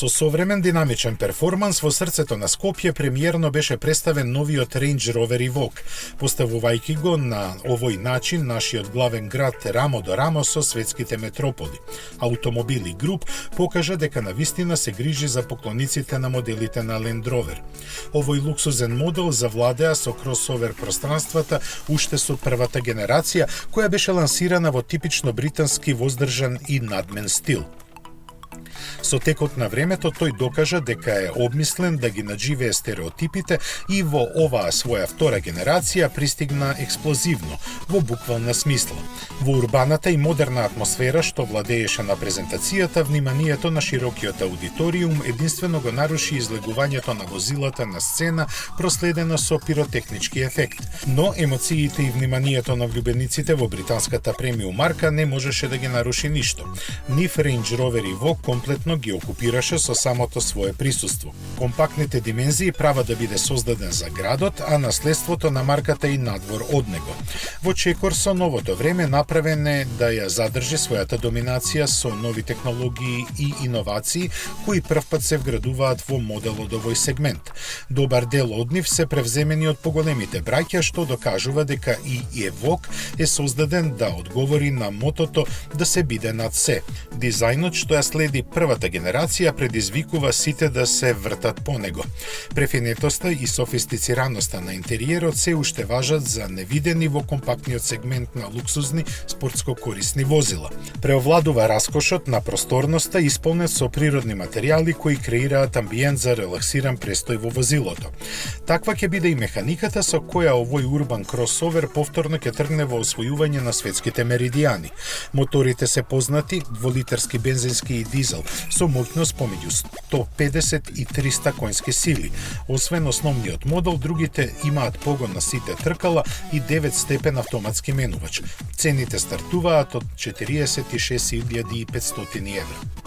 Со современ динамичен перформанс во срцето на Скопје премиерно беше представен новиот Range Rover Evoque, поставувајќи го на овој начин нашиот главен град рамо до рамо со светските метрополи. Автомобили Груп покажа дека навистина се грижи за поклониците на моделите на Land Rover. Овој луксузен модел завладеа со кросовер пространствата уште со првата генерација, која беше лансирана во типично британски воздржан и надмен стил. Со текот на времето тој докажа дека е обмислен да ги надживее стереотипите и во оваа своја втора генерација пристигна експлозивно, во буквална смисла. Во урбаната и модерна атмосфера што владееше на презентацијата, вниманието на широкиот аудиториум единствено го наруши излегувањето на возилата на сцена, проследено со пиротехнички ефект. Но емоциите и вниманието на влюбениците во британската премиум марка не можеше да ги наруши ништо. Нив Range Rover Evoque комплетно ги окупираше со самото свое присуство. Компактните димензии прават да биде создаден за градот, а наследството на марката и надвор од него. Во чекор со новото време направен е да ја задржи својата доминација со нови технологии и иновации кои првпат се вградуваат во моделот овој сегмент. Добар дел од нив се превземени од поголемите браќа, што докажува дека и Evoque е создаден да одговори на мотото да се биде над се. Дизајнот што ја следи првата генерација предизвикува сите да се вртат по него. Префинетоста и софистицираноста на интериерот се уште важат за невидени во компактниот сегмент на луксузни спортско-корисни возила. Преовладува раскошот на просторноста исполнет со природни материјали кои креираат амбиент за релаксиран престој во возилото. Таква ќе биде и механиката со која овој урбан кросовер повторно ќе тргне во освојување на светските меридијани. Моторите се познати, дволитарски бензински и дизел, со моќност помеѓу 150 и 300 конски сили. Освен основниот модел, другите имаат погон на сите тркала и 9 степен автоматски менувач. Цените стартуваат од 46.500 евра.